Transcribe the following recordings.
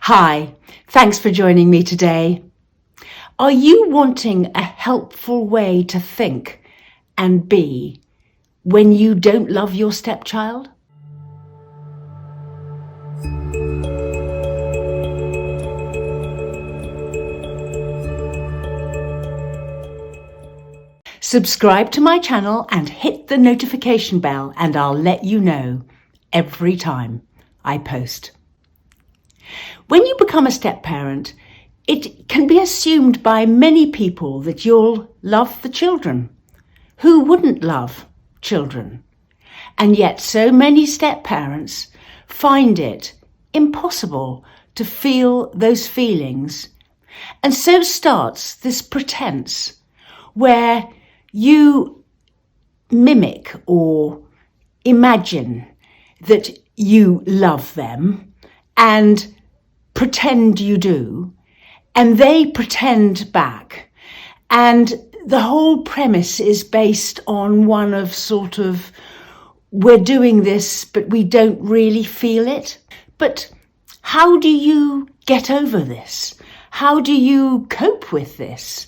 Hi, thanks for joining me today. Are you wanting a helpful way to think and be when you don't love your stepchild? Subscribe to my channel and hit the notification bell and I'll let you know every time I post. When you become a step-parent, it can be assumed by many people that you'll love the children. Who wouldn't love children? And yet so many step-parents find it impossible to feel those feelings. And so starts this pretense where you mimic or imagine that you love them and pretend you do, and they pretend back. And the whole premise is based on one of sort of, we're doing this, but we don't really feel it. But how do you get over this? How do you cope with this?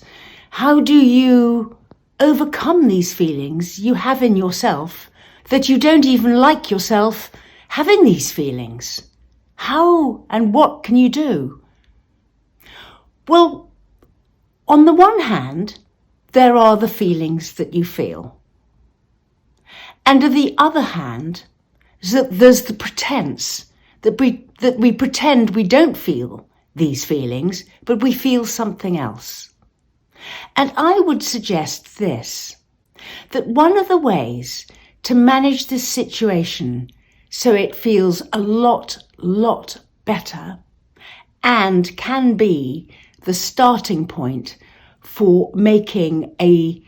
How do you overcome these feelings you have in yourself that you don't even like yourself having these feelings? How and what can you do? Well, on the one hand, there are the feelings that you feel. And on the other hand, there's the pretense that we pretend we don't feel these feelings, but we feel something else. And I would suggest this, that one of the ways to manage this situation so it feels a lot better and can be the starting point for making a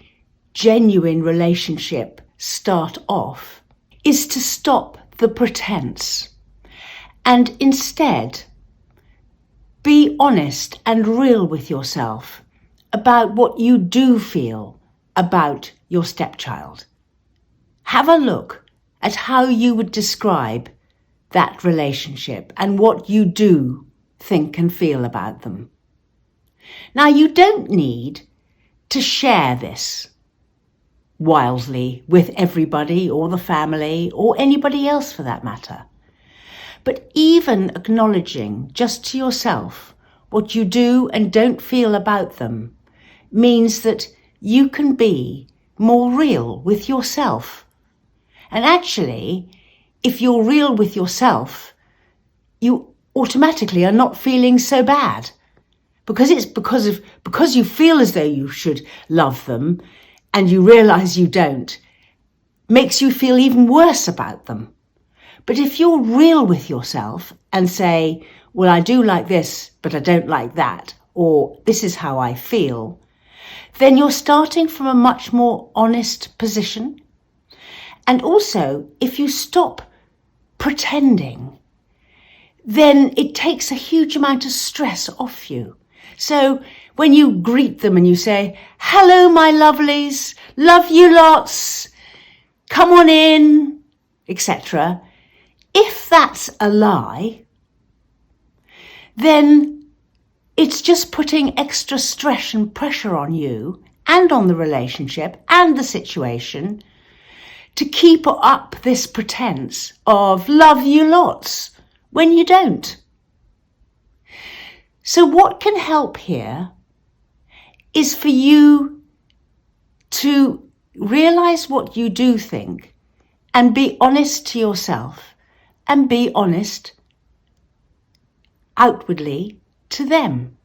genuine relationship start off is to stop the pretense and instead be honest and real with yourself about what you do feel about your stepchild. Have a look at how you would describe that relationship and what you do think and feel about them. Now, you don't need to share this wildly with everybody or the family or anybody else for that matter. But even acknowledging just to yourself what you do and don't feel about them means that you can be more real with yourself. And actually, if you're real with yourself, you automatically are not feeling so bad because you feel as though you should love them and you realize you don't, makes you feel even worse about them. But if you're real with yourself and say, well, I do like this, but I don't like that, or this is how I feel, then you're starting from a much more honest position. And also, if you stop pretending, then it takes a huge amount of stress off you. So when you greet them and you say, hello, my lovelies, love you lots, come on in, etc. If that's a lie, then it's just putting extra stress and pressure on you and on the relationship and the situation to keep up this pretense of love you lots when you don't. So what can help here is for you to realize what you do think and be honest to yourself and be honest outwardly to them.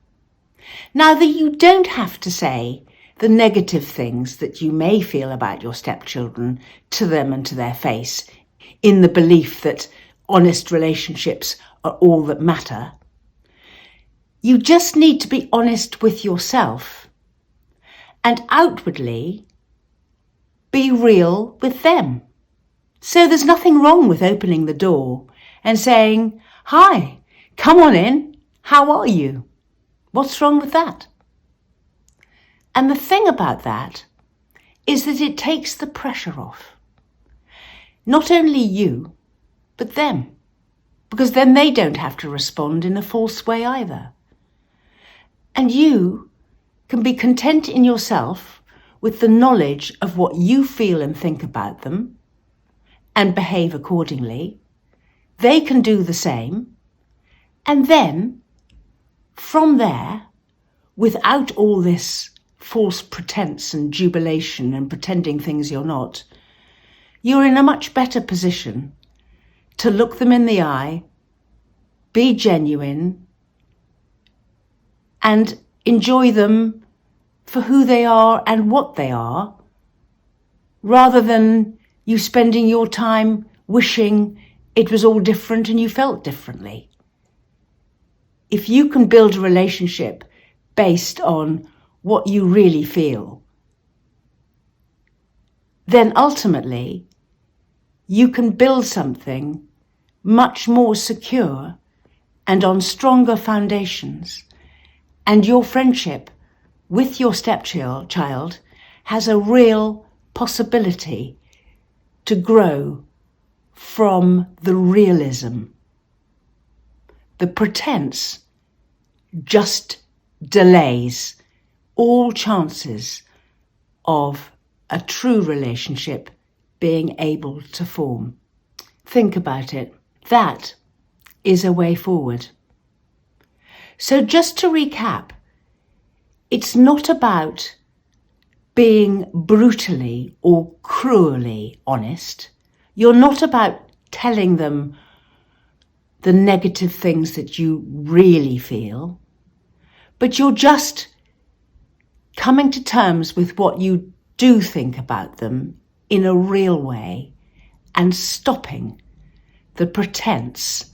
Now, that you don't have to say the negative things that you may feel about your stepchildren to them and to their face in the belief that honest relationships are all that matter. You just need to be honest with yourself and outwardly be real with them. So there's nothing wrong with opening the door and saying, hi, come on in, how are you? What's wrong with that? And the thing about that is that it takes the pressure off. Not only you, but them. because then they don't have to respond in a false way either. And you can be content in yourself with the knowledge of what you feel and think about them and behave accordingly. They can do the same. And then, from there, without all this false pretense and jubilation and pretending things you're not, you're in a much better position to look them in the eye, be genuine, and enjoy them for who they are and what they are, rather than you spending your time wishing it was all different and you felt differently. If you can build a relationship based on what you really feel, then ultimately you can build something much more secure and on stronger foundations, and your friendship with your stepchild has a real possibility to grow from the realism. The pretense just delays all chances of a true relationship being able to form. Think about it. That is a way forward. So just to recap, it's not about being brutally or cruelly honest. You're not about telling them the negative things that you really feel, but you're just coming to terms with what you do think about them in a real way and stopping the pretense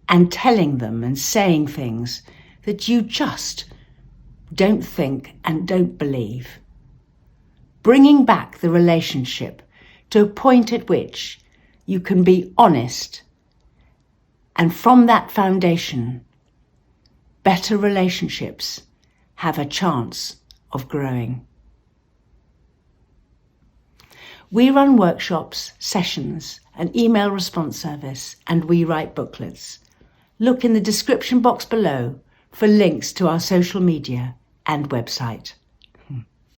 and telling them and saying things that you just don't think and don't believe. Bringing back the relationship to a point at which you can be honest, and from that foundation, better relationships have a chance of growing. We run workshops, sessions, an email response service, and we write booklets. Look in the description box below for links to our social media and website.